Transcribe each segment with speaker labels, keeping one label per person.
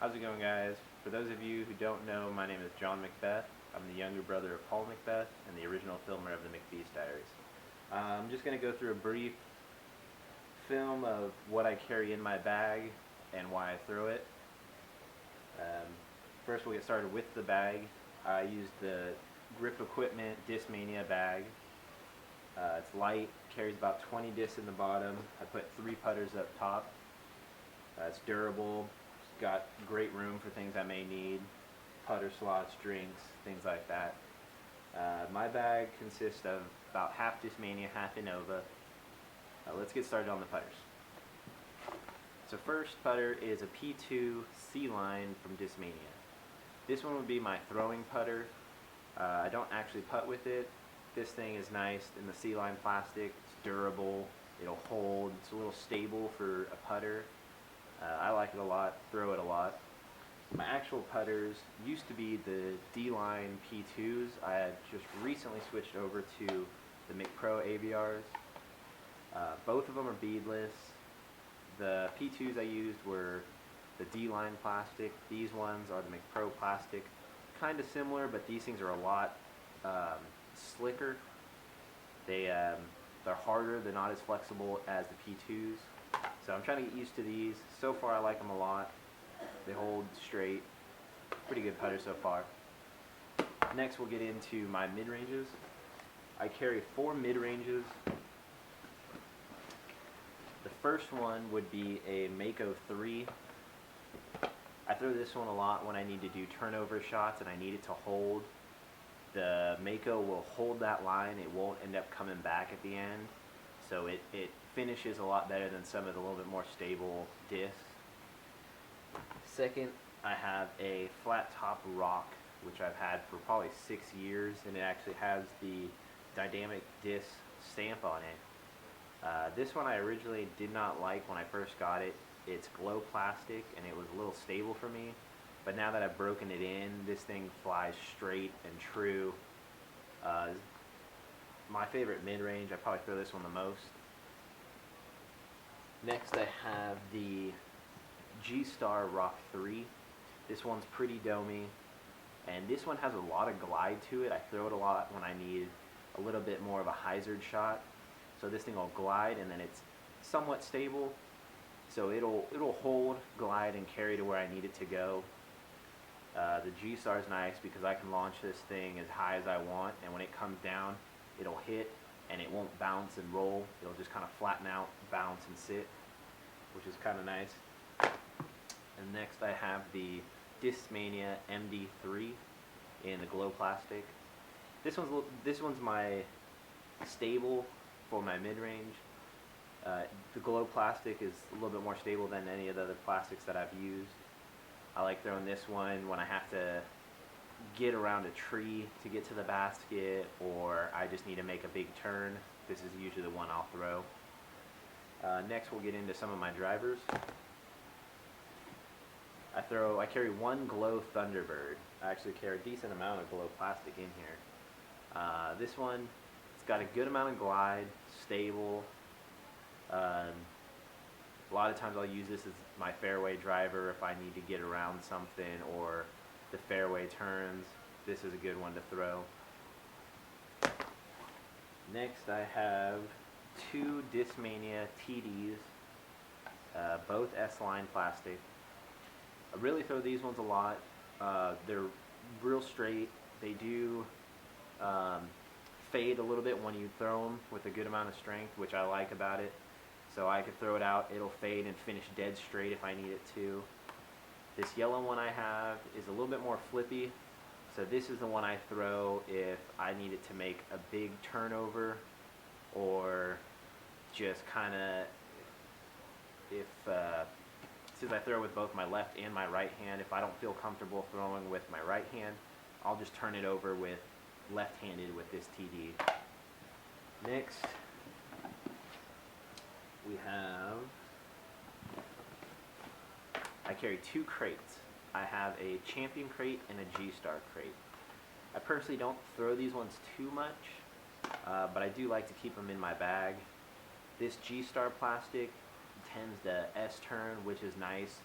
Speaker 1: How's it going, guys? For those of you who don't know, my name is Jon McBeth. I'm the younger brother of Paul McBeth and the original filmer of the McBeast Diaries. I'm just going to go through a brief film of what I carry in my bag and why I throw it. First, we'll get started with the bag. I use the Grip Equipment Dismania bag. It's light, carries about 20 discs in the bottom. I put 3 putters up top. It's durable. Got great room for things I may need, putter slots, drinks, things like that. My bag consists of about half Dismania, half Innova. Let's get started on the putters. So first putter is a P2 C-Line from Dismania. This one would be my throwing putter. I don't actually putt with it. This thing is nice in the C-Line plastic. It's durable, it'll hold, it's a little stable for a putter. I like it a lot, throw it a lot. My actual putters used to be the D-Line P2s. I had just recently switched over to the McPro AVRs. Both of them are beadless. The P2s I used were the D-Line plastic. These ones are the McPro plastic. Kind of similar, but these things are a lot slicker. They're harder, they're not as flexible as the P2s. So I'm trying to get used to these. So far I like them a lot. They hold straight. Pretty good putter so far. Next we'll get into my mid-ranges. I carry 4 mid-ranges. The first one would be a Mako 3. I throw this one a lot when I need to do turnover shots and I need it to hold. The Mako will hold that line. It won't end up coming back at the end. So it finishes a lot better than some of the little bit more stable discs. Second, I have a flat top Rock, which I've had for probably 6 years, and it actually has the dynamic disc stamp on it. This one I originally did not like when I first got it. It's glow plastic, and it was a little stable for me. But now that I've broken it in, this thing flies straight and true. My favorite mid-range, I probably throw this one the most. Next I have the Gstar Rock 3. This one's pretty domey, and this one has a lot of glide to it. I throw it a lot when I need a little bit more of a hyzer shot. So this thing will glide, and then it's somewhat stable. So it'll hold, glide, and carry to where I need it to go. The Gstar is nice because I can launch this thing as high as I want, and when it comes down, it'll hit, and it won't bounce and roll. It'll just kind of flatten out, bounce, and sit, which is kind of nice. And next I have the Dismania MD3 in the glow plastic. This one's my stable for my mid-range. The glow plastic is a little bit more stable than any of the other plastics that I've used. I like throwing this one when I have to get around a tree to get to the basket, or I just need to make a big turn. This is usually the one I'll throw. Next we'll get into some of my drivers. I carry 1 Glo Thunderbird. I actually carry a decent amount of glow plastic in here. This one, it's got a good amount of glide, stable. A lot of times I'll use this as my fairway driver if I need to get around something or the fairway turns. This is a good one to throw. Next I have 2 Dismania TDs, both S-Line plastic. I really throw these ones a lot. They're real straight. They do fade a little bit when you throw them with a good amount of strength, which I like about it. So I could throw it out, it'll fade and finish dead straight if I need it to. This yellow one I have is a little bit more flippy. So this is the one I throw if I need it to make a big turnover, or just kind of since I throw with both my left and my right hand, if I don't feel comfortable throwing with my right hand, I'll just turn it over with left-handed with this TD. Next, we have, I carry 2 crates. I have a Champion crate and a Gstar crate. I personally don't throw these ones too much, but I do like to keep them in my bag. This Gstar plastic tends to S-turn, which is nice.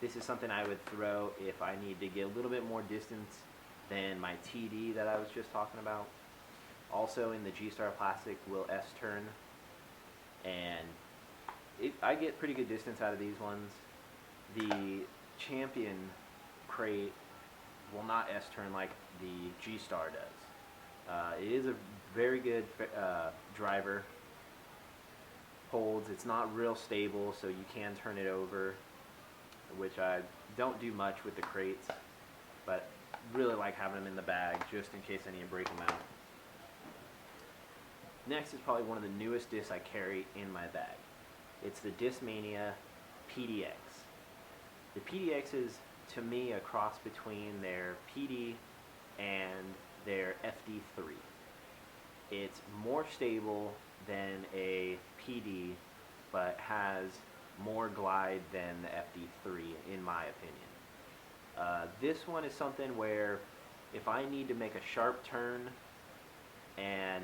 Speaker 1: This is something I would throw if I need to get a little bit more distance than my TD that I was just talking about. Also in the Gstar Plastic will S-turn, and I get pretty good distance out of these ones. The Champion crate will not S-turn like the Gstar does. It is a very good driver. Holds. It's not real stable, so you can turn it over, which I don't do much with the crates, but really like having them in the bag just in case I need to break them out. Next is probably one of the newest discs I carry in my bag. It's the Dismania PDX. The PDX is, to me, a cross between their PD and their FD3. It's more stable than a PD, but has more glide than the FD3, in my opinion. This one is something where if I need to make a sharp turn and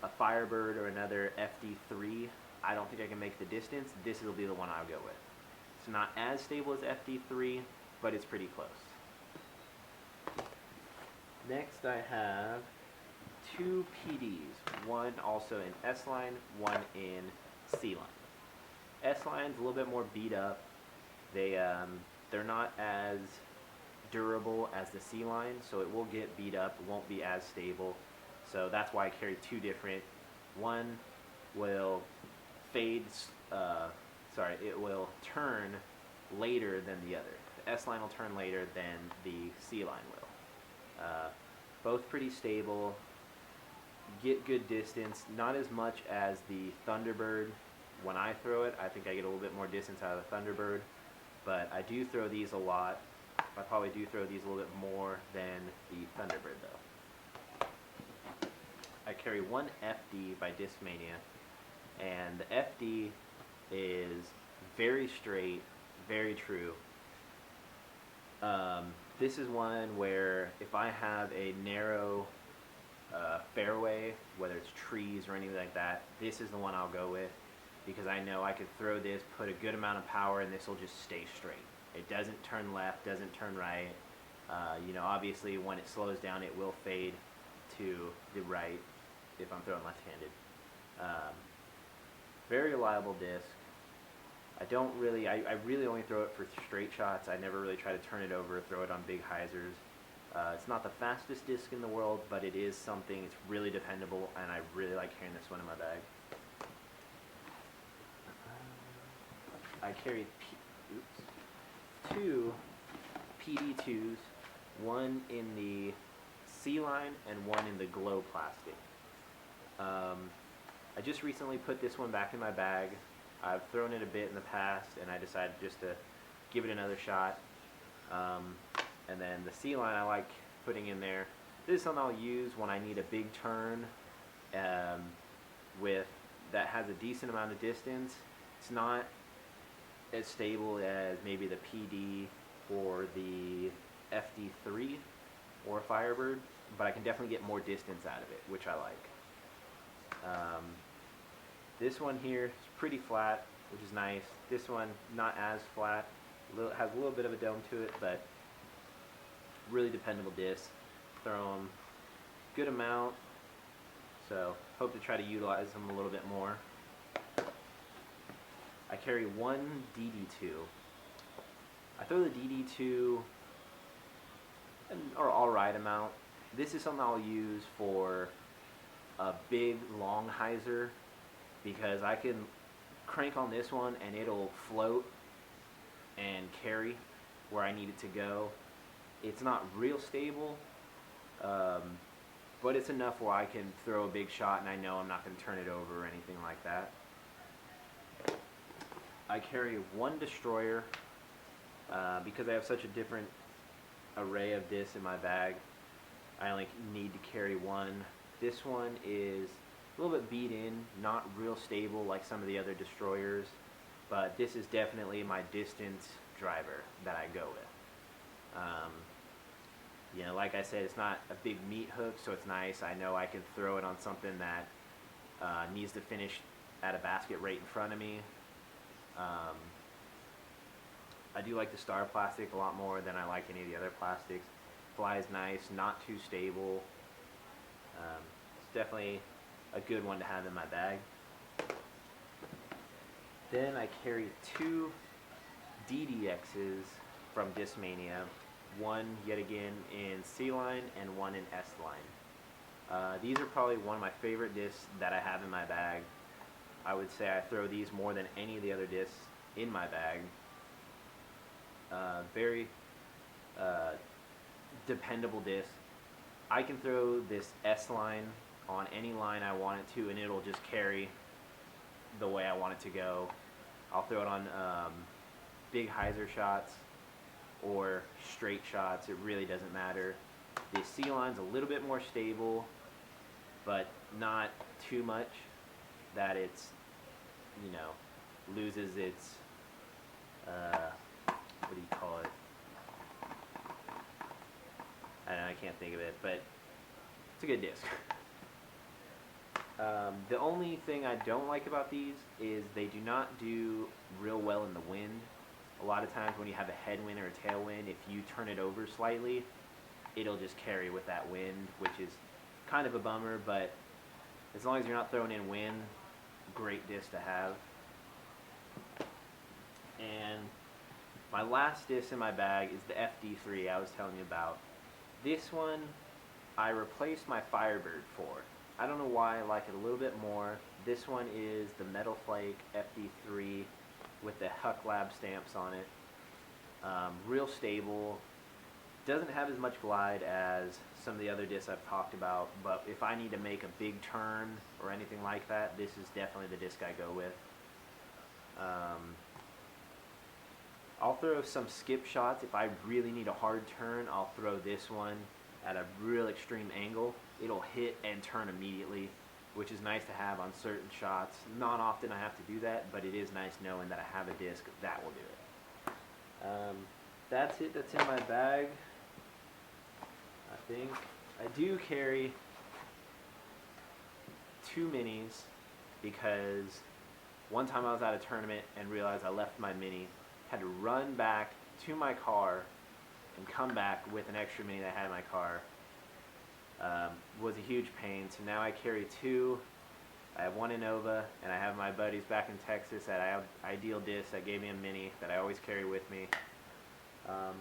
Speaker 1: a Firebird or another FD3, I don't think I can make the distance, this will be the one I'll go with. It's not as stable as FD3, but it's pretty close. Next I have two PDs, one also in S-line, one in C-line. S-line's a little bit more beat up. They're not as durable as the C-line, so it will get beat up, it won't be as stable. So that's why I carry two different. One will it will turn later than the other. The S-line will turn later than the C-line will. Both pretty stable, get good distance, not as much as the Thunderbird. When I throw it, I think I get a little bit more distance out of the Thunderbird, but I do throw these a lot. I probably do throw these a little bit more than the Thunderbird though. I carry one FD by Dismania, and the FD is very straight, very true. This is one where if I have a narrow fairway, whether it's trees or anything like that, this is the one I'll go with, because I know I could throw this, put a good amount of power, and this will just stay straight. It doesn't turn left, doesn't turn right. Obviously when it slows down it will fade to the right if I'm throwing left-handed. Very reliable disc. I really only throw it for straight shots. I never really try to turn it over, throw it on big hyzers. It's not the fastest disc in the world, but it is something, it's really dependable, and I really like carrying this one in my bag. I carry two PD2s, one in the C-line and one in the Glo plastic. I just recently put this one back in my bag. I've thrown it a bit in the past, and I decided just to give it another shot. And then the C-line I like putting in there. This is something I'll use when I need a big turn that has a decent amount of distance. It's not as stable as maybe the PD or the FD3 or Firebird, but I can definitely get more distance out of it, which I like. This one here is pretty flat, which is nice. This one not as flat, has a little bit of a dome to it, but really dependable disc. Throw them good amount, so hope to try to utilize them a little bit more. I carry one DD2. I throw the DD2 an alright amount. This is something I'll use for a big long hyzer, because I can crank on this one and it'll float and carry where I need it to go. It's not real stable, but it's enough where I can throw a big shot and I know I'm not going to turn it over or anything like that. I carry one destroyer because I have such a different array of discs in my bag. I only need to carry one. This one is a little bit beat in, not real stable like some of the other destroyers, but this is definitely my distance driver that I go with. Like I said, it's not a big meat hook, so it's nice. I know I can throw it on something that needs to finish at a basket right in front of me. I do like the Star plastic a lot more than I like any of the other plastics. Flies nice, not too stable. It's definitely a good one to have in my bag. Then I carry two DDXs from Dismania, one yet again in C line and one in S line. These are probably one of my favorite discs that I have in my bag. I would say I throw these more than any of the other discs in my bag. Very dependable disc. I can throw this S line on any line I want it to, and it'll just carry the way I want it to go. I'll throw it on big hyzer shots or straight shots. It really doesn't matter. The C line's a little bit more stable, but not too much that it's, you know, loses its what do you call it? I don't know, I can't think of it, but it's a good disc. The only thing I don't like about these is they do not do real well in the wind. A lot of times when you have a headwind or a tailwind, if you turn it over slightly, it'll just carry with that wind, which is kind of a bummer, but as long as you're not throwing in wind, great disc to have. And my last disc in my bag is the FD3 I was telling you about. This one I replaced my Firebird for. I don't know why I like it a little bit more. This one is the Metal Flake FD3 with the Huck Lab stamps on it. Real stable. Doesn't have as much glide as some of the other discs I've talked about, but if I need to make a big turn or anything like that, this is definitely the disc I go with. I'll throw some skip shots. If I really need a hard turn, I'll throw this one at a real extreme angle. It'll hit and turn immediately, which is nice to have on certain shots. Not often I have to do that, but it is nice knowing that I have a disc that will do it. That's it. That's in my bag. I think I do carry two minis because one time I was at a tournament and realized I left my mini. Had to run back to my car and come back with an extra mini that I had in my car. Was a huge pain, so now I carry two. I have one in Nova, and I have my buddies back in Texas at Ideal Disc that gave me a mini that I always carry with me. But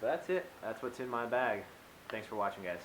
Speaker 1: that's it. That's what's in my bag. Thanks for watching, guys.